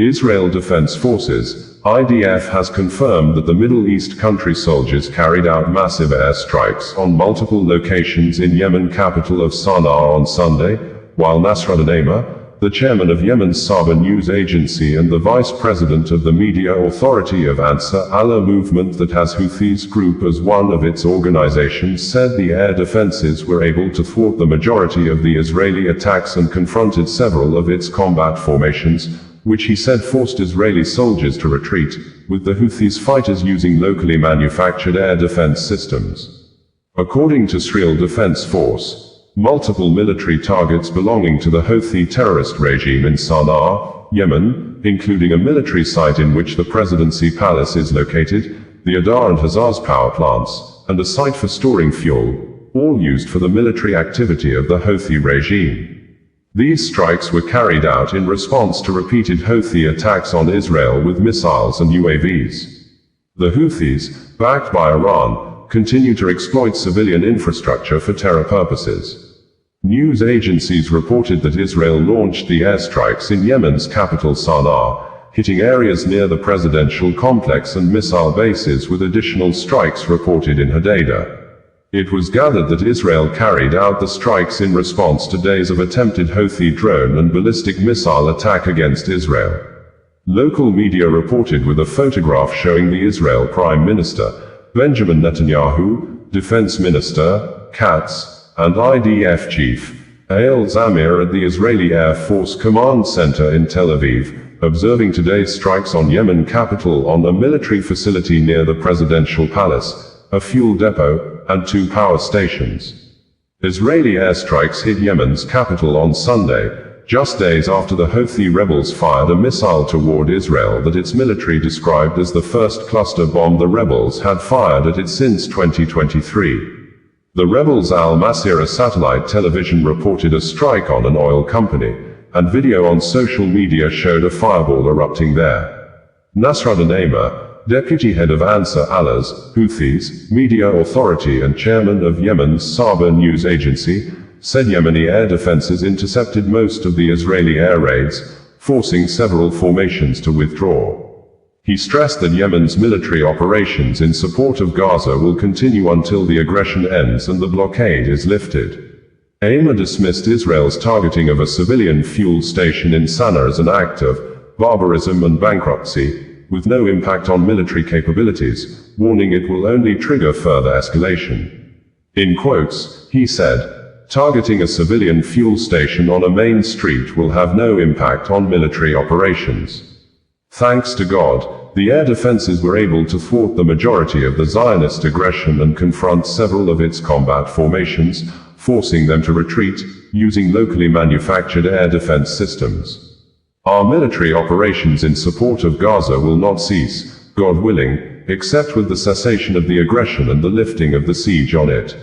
Israel Defense Forces, IDF, has confirmed that the Middle East country soldiers carried out massive airstrikes on multiple locations in Yemen capital of Sanaa on Sunday, while Nasruddin Amer, the chairman of Yemen's Saba news agency and the vice president of the media authority of Ansar Allah Movement that has Houthis group as one of its organizations, said the air defenses were able to thwart the majority of the Israeli attacks and confronted several of its combat formations, which he said forced Israeli soldiers to retreat, with the Houthis fighters using locally manufactured air defense systems. According to Israel Defense Force, multiple military targets belonging to the Houthi terrorist regime in Sanaa, Yemen, including a military site in which the presidency palace is located, the Adar and Hazaz power plants, and a site for storing fuel, all used for the military activity of the Houthi regime. These strikes were carried out in response to repeated Houthi attacks on Israel with missiles and UAVs. The Houthis, backed by Iran, continue to exploit civilian infrastructure for terror purposes. News agencies reported that Israel launched the airstrikes in Yemen's capital Sanaa, hitting areas near the presidential complex and missile bases, with additional strikes reported in Hodeidah. It was gathered that Israel carried out the strikes in response to days of attempted Houthi drone and ballistic missile attack against Israel. Local media reported with a photograph showing the Israel Prime Minister, Benjamin Netanyahu, Defense Minister, Katz, and IDF Chief, Ansar Amer at the Israeli Air Force Command Center in Tel Aviv, observing today's strikes on Yemen capital on a military facility near the presidential palace, a fuel depot, and 2 power stations. Israeli airstrikes hit Yemen's capital on Sunday, just days after the Houthi rebels fired a missile toward Israel that its military described as the first cluster bomb the rebels had fired at it since 2023. The rebels' Al Masirah satellite television reported a strike on an oil company, and video on social media showed a fireball erupting there. Nasruddin Amer, deputy head of Ansar Allah's, Houthis, media authority and chairman of Yemen's Saba news agency, said Yemeni air defenses intercepted most of the Israeli air raids, forcing several formations to withdraw. He stressed that Yemen's military operations in support of Gaza will continue until the aggression ends and the blockade is lifted. Amer dismissed Israel's targeting of a civilian fuel station in Sanaa as an act of barbarism and bankruptcy, with no impact on military capabilities, warning it will only trigger further escalation. In quotes, he said, "Targeting a civilian fuel station on a main street will have no impact on military operations. Thanks to God, the air defenses were able to thwart the majority of the Zionist aggression and confront several of its combat formations, forcing them to retreat, using locally manufactured air defense systems. Our military operations in support of Gaza will not cease, God willing, except with the cessation of the aggression and the lifting of the siege on it.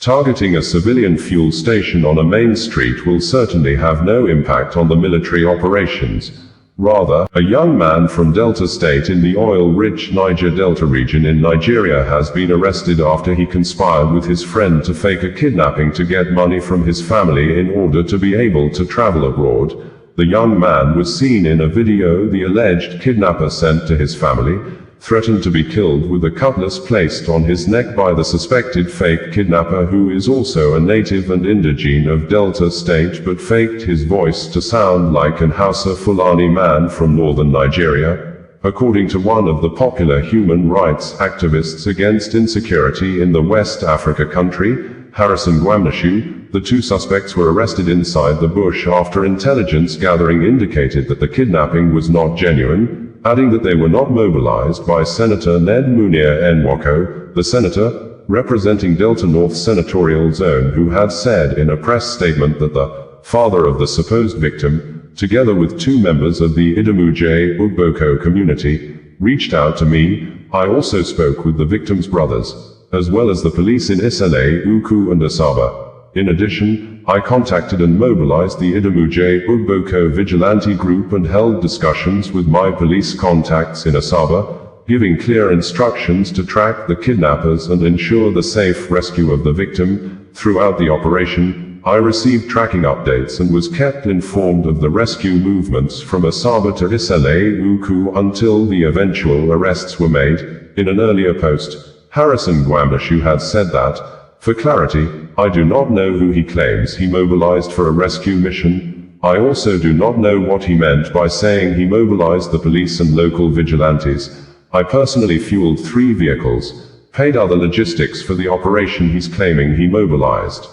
Targeting a civilian fuel station on a main street will certainly have no impact on the military operations. Rather, a young man from Delta State in the oil-rich Niger Delta region in Nigeria has been arrested after he conspired with his friend to fake a kidnapping to get money from his family in order to be able to travel abroad. The young man was seen in a video the alleged kidnapper sent to his family, threatened to be killed with a cutlass placed on his neck by the suspected fake kidnapper, who is also a native and indigene of Delta State but faked his voice to sound like an Hausa Fulani man from northern Nigeria. According to one of the popular human rights activists against insecurity in the West Africa country, Harrison Gwamnashu, the 2 suspects were arrested inside the bush after intelligence gathering indicated that the kidnapping was not genuine, adding that they were not mobilized by Senator Ned Munir Nwoko, the senator representing Delta North Senatorial Zone, who had said in a press statement that the father of the supposed victim, together with 2 members of the Idemuje Ugboko community, reached out to me. I also spoke with the victim's brothers, as well as the police in Isale, Uku and Asaba. In addition, I contacted and mobilized the Idemuje Ugboko vigilante group and held discussions with my police contacts in Saba, giving clear instructions to track the kidnappers and ensure the safe rescue of the victim. Throughout the operation, I received tracking updates and was kept informed of the rescue movements from Saba to Uku until the eventual arrests were made. In an earlier post, Harrison Gwamdashu had said that, for clarity, I do not know who he claims he mobilized for a rescue mission. I also do not know what he meant by saying he mobilized the police and local vigilantes. I personally fueled 3 vehicles, paid other logistics for the operation he's claiming he mobilized.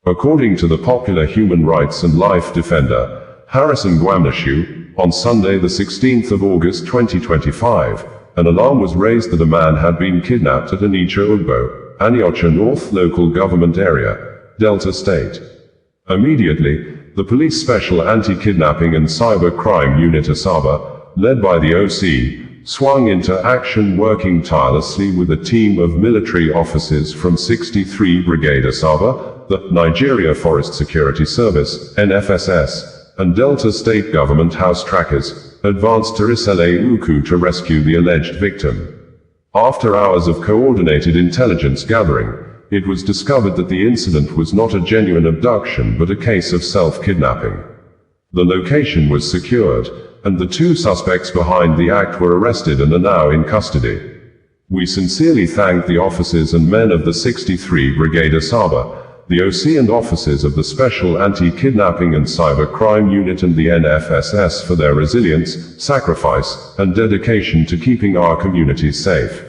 According to the popular human rights and life defender, Harrison Gwamdashu, on Sunday the 16th of August 2025, an alarm was raised that a man had been kidnapped at Onitsha Ugbo, Antioch North local government area, Delta State. Immediately, the police special anti-kidnapping and cyber crime unit Saba, led by the OC, swung into action working tirelessly with a team of military officers from 63 Brigade Saba, the Nigeria Forest Security Service, NFSS, and Delta State Government House Trackers, advanced to Uku to rescue the alleged victim. After hours of coordinated intelligence gathering, it was discovered that the incident was not a genuine abduction but a case of self-kidnapping. The location was secured, and the 2 suspects behind the act were arrested and are now in custody. We sincerely thank the officers and men of the 63 Brigade Saba, the OC and officers of the Special Anti-Kidnapping and Cyber Crime Unit and the NFSS for their resilience, sacrifice, and dedication to keeping our communities safe.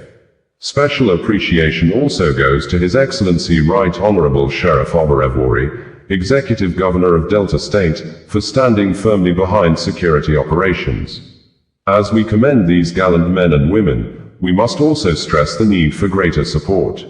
Special appreciation also goes to His Excellency Right Honorable Sheriff Oberevwori, Executive Governor of Delta State, for standing firmly behind security operations. As we commend these gallant men and women, we must also stress the need for greater support.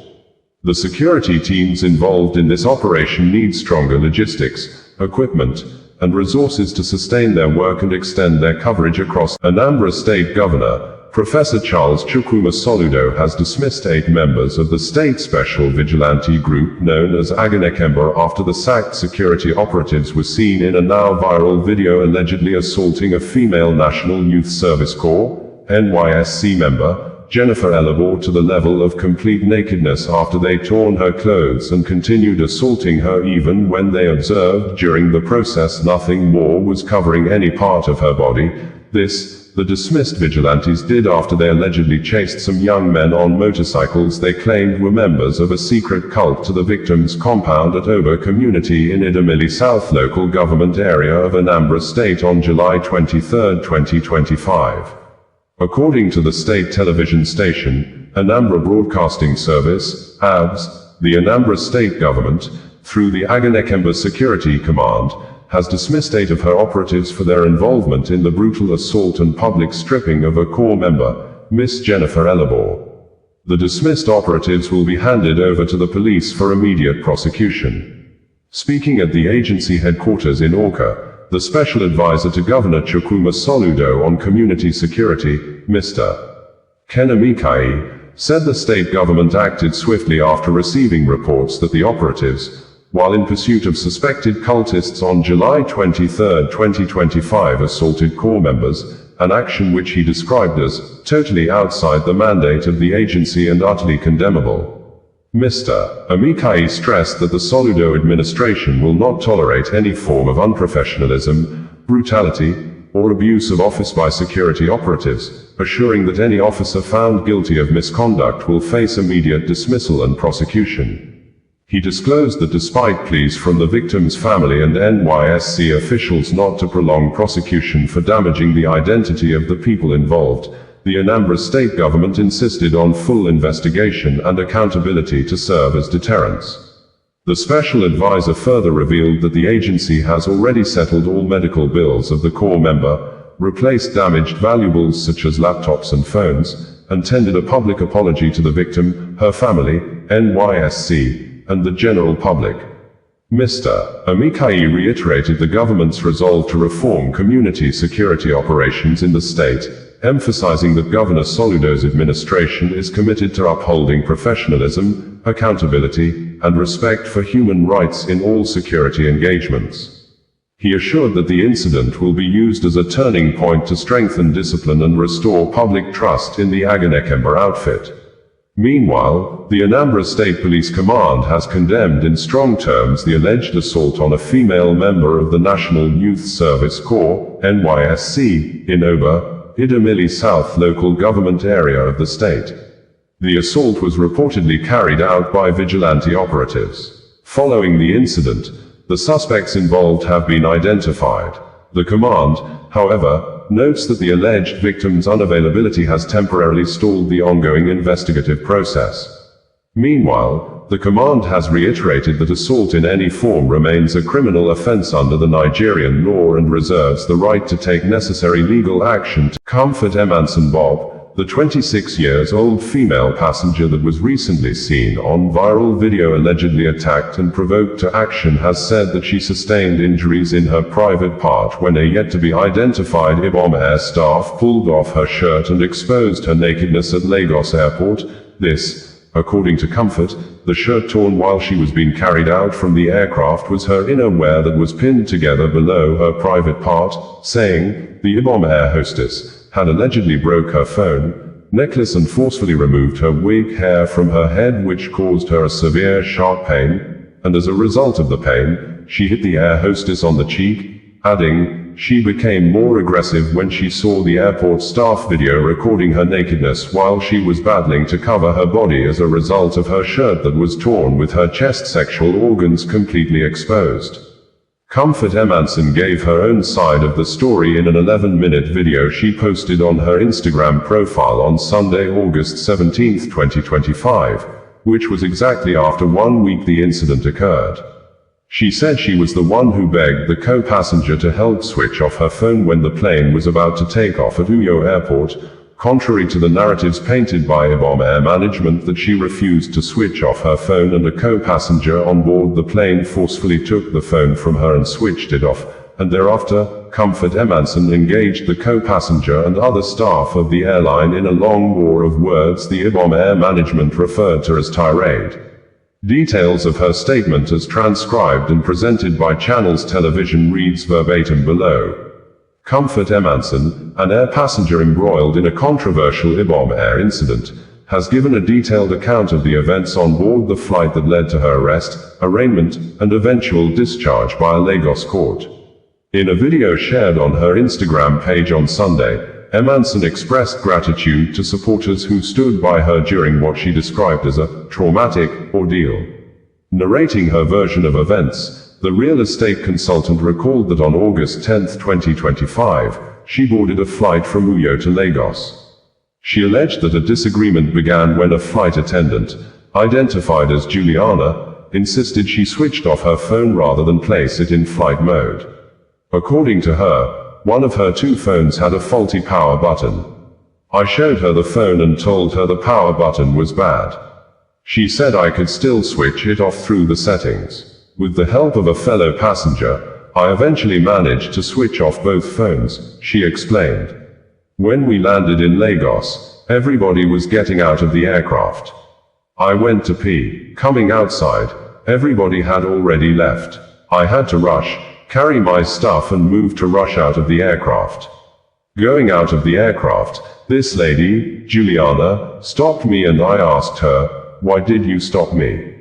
The security teams involved in this operation need stronger logistics, equipment, and resources to sustain their work and extend their coverage across. Anambra State Governor, Professor Charles Chukwuma Soludo, has dismissed 8 members of the state special vigilante group known as Aganekemba after the sacked security operatives were seen in a now viral video allegedly assaulting a female National Youth Service Corps, NYSC member, Jennifer Elabor, to the level of complete nakedness after they torn her clothes and continued assaulting her even when they observed during the process nothing more was covering any part of her body. This, the dismissed vigilantes did after they allegedly chased some young men on motorcycles they claimed were members of a secret cult to the victim's compound at Oba community in Idemili South local government area of Anambra State on July 23, 2025. According to the state television station, Anambra Broadcasting Service, ABS, the Anambra State Government, through the Aganekemba Security Command, has dismissed 8 of her operatives for their involvement in the brutal assault and public stripping of a corps member, Miss Jennifer Elabor. The dismissed operatives will be handed over to the police for immediate prosecution. Speaking at the agency headquarters in Awka, the Special Advisor to Governor Chukwuma Soludo on Community Security, Mr. Kenemikai, said the state government acted swiftly after receiving reports that the operatives, while in pursuit of suspected cultists on July 23, 2025 assaulted corps members, an action which he described as totally outside the mandate of the agency and utterly condemnable. Mr. Amikai stressed that the Soludo administration will not tolerate any form of unprofessionalism, brutality, or abuse of office by security operatives, assuring that any officer found guilty of misconduct will face immediate dismissal and prosecution. He disclosed that despite pleas from the victim's family and NYSC officials not to prolong prosecution for damaging the identity of the people involved, the Anambra State Government insisted on full investigation and accountability to serve as deterrence. The Special Advisor further revealed that the agency has already settled all medical bills of the corps member, replaced damaged valuables such as laptops and phones, and tendered a public apology to the victim, her family, NYSC, and the general public. Mr. Amikai reiterated the government's resolve to reform community security operations in the state, emphasizing that Governor Soludo's administration is committed to upholding professionalism, accountability, and respect for human rights in all security engagements. He assured that the incident will be used as a turning point to strengthen discipline and restore public trust in the Aganekemba outfit. Meanwhile, the Anambra State Police Command has condemned in strong terms the alleged assault on a female member of the National Youth Service Corps, NYSC, in Oba, Idemili South local government area of the state. The assault was reportedly carried out by vigilante operatives. Following the incident, the suspects involved have been identified. The command, however, notes that the alleged victim's unavailability has temporarily stalled the ongoing investigative process. Meanwhile, the command has reiterated that assault in any form remains a criminal offense under the Nigerian law and reserves the right to take necessary legal action to Comfort Emanson Bob, the 26-year-old female passenger that was recently seen on viral video allegedly attacked and provoked to action, has said that she sustained injuries in her private part when a yet-to-be-identified Ibom Air staff pulled off her shirt and exposed her nakedness at Lagos Airport. This, according to Comfort, the shirt torn while she was being carried out from the aircraft was her inner wear that was pinned together below her private part, saying, the Ibom Air hostess had allegedly broke her phone, necklace and forcefully removed her wig hair from her head, which caused her a severe sharp pain, and as a result of the pain, she hit the air hostess on the cheek, adding, she became more aggressive when she saw the airport staff video recording her nakedness while she was battling to cover her body as a result of her shirt that was torn with her chest sexual organs completely exposed. Comfort Emanson gave her own side of the story in an 11-minute video she posted on her Instagram profile on Sunday, August 17, 2025, which was exactly after 1 week the incident occurred. She said she was the one who begged the co-passenger to help switch off her phone when the plane was about to take off at Uyo Airport, contrary to the narratives painted by Ibom Air management that she refused to switch off her phone and a co-passenger on board the plane forcefully took the phone from her and switched it off, and thereafter, Comfort Emanson engaged the co-passenger and other staff of the airline in a long war of words the Ibom Air management referred to as tirade. Details of her statement as transcribed and presented by Channels Television reads verbatim below. Comfort Emanson, an air passenger embroiled in a controversial Ibom Air incident, has given a detailed account of the events on board the flight that led to her arrest, arraignment, and eventual discharge by a Lagos court. In a video shared on her Instagram page on Sunday, Emanson expressed gratitude to supporters who stood by her during what she described as a traumatic ordeal. Narrating her version of events, the real estate consultant recalled that on August 10, 2025, she boarded a flight from Uyo to Lagos. She alleged that a disagreement began when a flight attendant, identified as Juliana, insisted she switched off her phone rather than place it in flight mode. According to her, one of her two phones had a faulty power button. I showed her the phone and told her the power button was bad. She said I could still switch it off through the settings. With the help of a fellow passenger, I eventually managed to switch off both phones, she explained. When we landed in Lagos, everybody was getting out of the aircraft. I went to pee. Coming outside, everybody had already left. I had to rush, carry my stuff and move to rush out of the aircraft. Going out of the aircraft, this lady, Juliana, stopped me and I asked her, why did you stop me?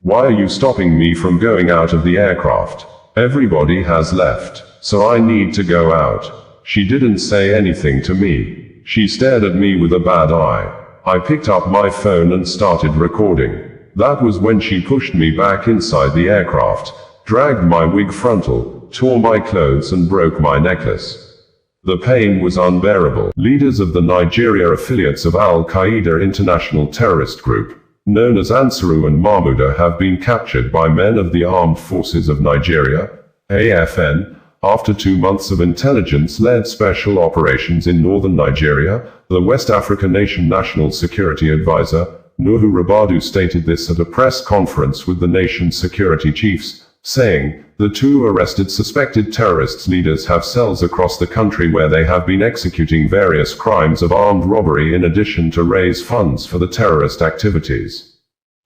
Why are you stopping me from going out of the aircraft? Everybody has left, so I need to go out. She didn't say anything to me. She stared at me with a bad eye. I picked up my phone and started recording. That was when she pushed me back inside the aircraft, dragged my wig frontal, tore my clothes and broke my necklace. The pain was unbearable. Leaders of the Nigeria affiliates of Al-Qaeda International Terrorist Group, known as Ansar and Mahmouda, have been captured by men of the Armed Forces of Nigeria, AFN, after 2 months of intelligence-led special operations in northern Nigeria. The West African nation National Security Advisor, Nuhu Rabadu, stated this at a press conference with the nation's security chiefs, saying, the two arrested suspected terrorists leaders have cells across the country where they have been executing various crimes of armed robbery in addition to raise funds for the terrorist activities.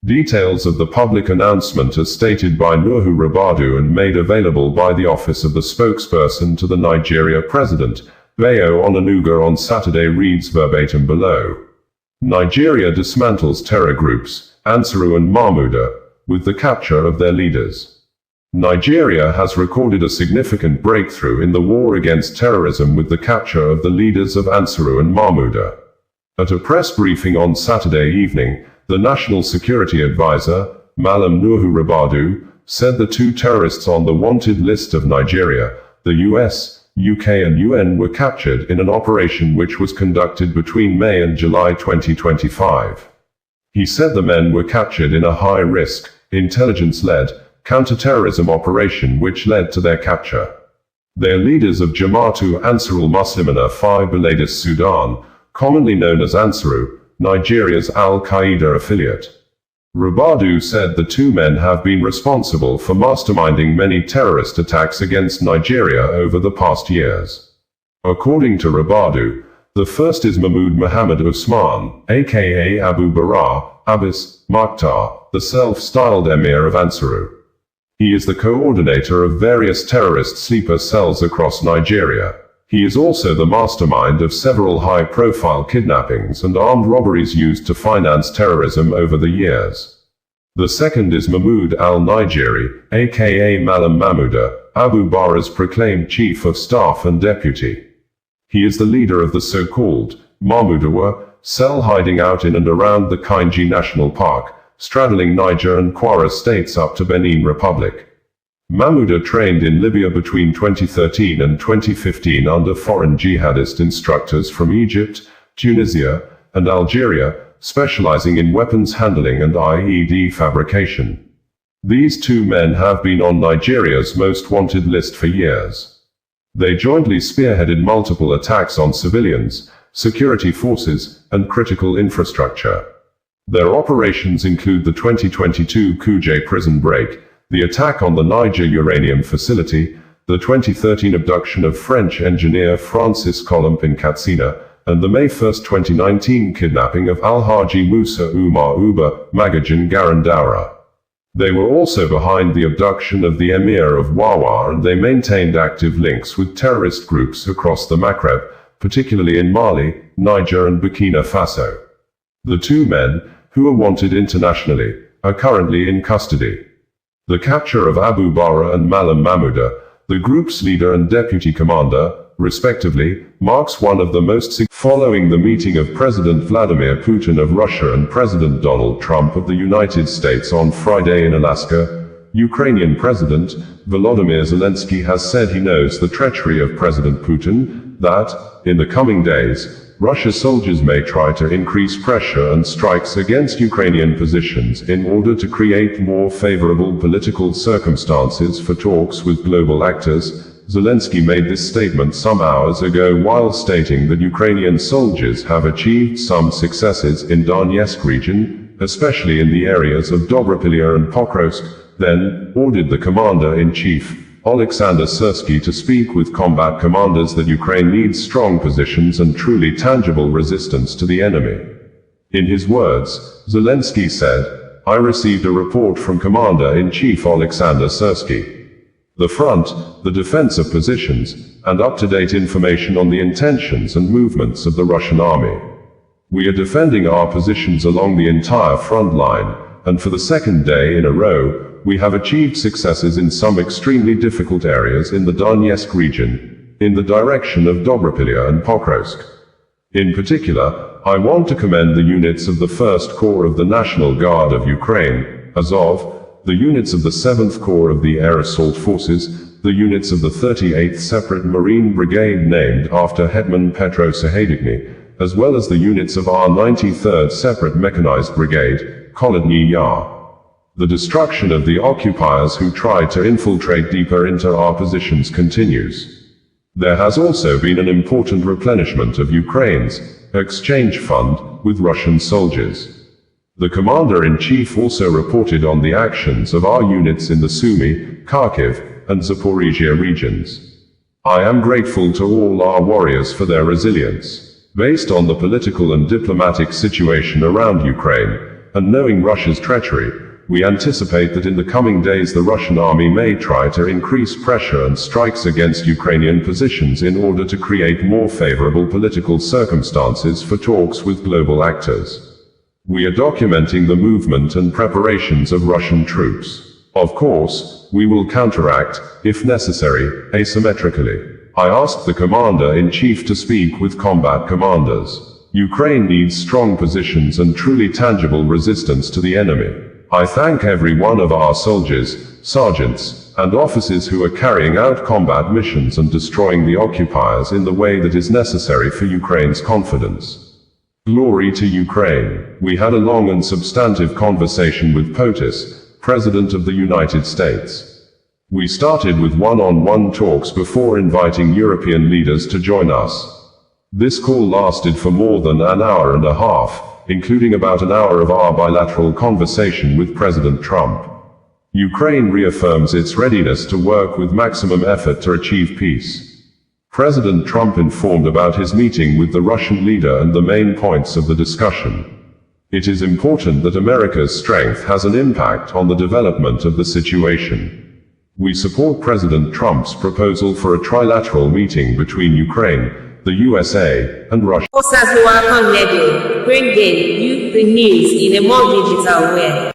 Details of the public announcement as stated by Nuhu Rabadu and made available by the office of the spokesperson to the Nigeria president, Bayo Onanuga, on Saturday reads verbatim below. Nigeria dismantles terror groups, Ansar and Mahmouda, with the capture of their leaders. Nigeria has recorded a significant breakthrough in the war against terrorism with the capture of the leaders of Ansar and Mahmouda. At a press briefing on Saturday evening, the National Security Advisor, Malam Nuhu Rabadu, said the two terrorists on the wanted list of Nigeria, the US, UK and UN were captured in an operation which was conducted between May and July 2025. He said the men were captured in a high-risk, intelligence-led, counter-terrorism operation which led to their capture. They are leaders of Jama'atu Ansar al-Muslimina fi Biladis Sudan, commonly known as Ansaru, Nigeria's al-Qaeda affiliate. Rabadu said the two men have been responsible for masterminding many terrorist attacks against Nigeria over the past years. According to Rabadu, the first is Mahmoud Muhammad Usman, aka Abu Bara, Abbas, Makhtar, the self-styled Emir of Ansaru. He is the coordinator of various terrorist sleeper cells across Nigeria. He is also the mastermind of several high-profile kidnappings and armed robberies used to finance terrorism over the years. The second is Mahmoud al-Nigeri, aka Malam Mahmouda, Abu Bara's proclaimed chief of staff and deputy. He is the leader of the so-called Mahmoudawa cell hiding out in and around the Kainji National Park, straddling Niger and Kwara states up to Benin Republic. Mahmouda trained in Libya between 2013 and 2015 under foreign jihadist instructors from Egypt, Tunisia, and Algeria, specializing in weapons handling and IED fabrication. These two men have been on Nigeria's most wanted list for years. They jointly spearheaded multiple attacks on civilians, security forces, and critical infrastructure. Their operations include the 2022 Kuje prison break, the attack on the Niger uranium facility, the 2013 abduction of French engineer Francis Colomb in Katsina, and the May 1, 2019 kidnapping of Alhaji Musa Umar Uba Magajan Garandaura. They were also behind the abduction of the Emir of Wawa, and they maintained active links with terrorist groups across the Maghreb, particularly in Mali, Niger and Burkina Faso. The two men, who are wanted internationally, are currently in custody. The capture of Abu Bara and Malam Mahmouda, the group's leader and deputy commander, respectively, marks one of the most following the meeting of President Vladimir Putin of Russia and President Donald Trump of the United States on Friday in Alaska. Ukrainian President Volodymyr Zelensky has said he knows the treachery of President Putin, that, in the coming days, Russia's soldiers may try to increase pressure and strikes against Ukrainian positions in order to create more favorable political circumstances for talks with global actors. Zelensky made this statement some hours ago while stating that Ukrainian soldiers have achieved some successes in Donetsk region, especially in the areas of Dobropilya and Pokrovsk, then ordered the commander-in-chief, Alexander Syrsky, to speak with combat commanders that Ukraine needs strong positions and truly tangible resistance to the enemy. In his words, Zelensky said, "I received a report from Commander-in-Chief Alexander Syrsky. The front, the defensive positions, and up-to-date information on the intentions and movements of the Russian army. We are defending our positions along the entire front line, and for the second day in a row, we have achieved successes in some extremely difficult areas in the Donetsk region, in the direction of Dobropilya and Pokrovsk. In particular, I want to commend the units of the 1st Corps of the National Guard of Ukraine, Azov, the units of the 7th Corps of the Air Assault Forces, the units of the 38th Separate Marine Brigade named after Hetman Petro Sahedygny, as well as the units of our 93rd Separate Mechanized Brigade, Kholodny Yar. The destruction of the occupiers who tried to infiltrate deeper into our positions continues. There has also been an important replenishment of Ukraine's exchange fund with Russian soldiers. The commander-in-chief also reported on the actions of our units in the Sumy, Kharkiv, and Zaporizhia regions. I am grateful to all our warriors for their resilience. Based on the political and diplomatic situation around Ukraine, and knowing Russia's treachery, We anticipate that in the coming days the Russian army may try to increase pressure and strikes against Ukrainian positions in order to create more favorable political circumstances for talks with global actors. We are documenting the movement and preparations of Russian troops. Of course, we will counteract, if necessary, asymmetrically. I asked the Commander-in-Chief to speak with combat commanders. Ukraine needs strong positions and truly tangible resistance to the enemy. I thank every one of our soldiers, sergeants, and officers who are carrying out combat missions and destroying the occupiers in the way that is necessary for Ukraine's confidence. Glory to Ukraine. We had a long and substantive conversation with Houthis, President of the United States. We started with one-on-one talks before inviting European leaders to join us. This call lasted for more than an hour and a half, including about an hour of our bilateral conversation with President Trump. Ukraine reaffirms its readiness to work with maximum effort to achieve peace. President Trump informed about his meeting with the Russian leader and the main points of the discussion. It is important that America's strength has an impact on the development of the situation. We support President Trump's proposal for a trilateral meeting between Ukraine, the USA, and Russia. Bringing you the news in a more digital way.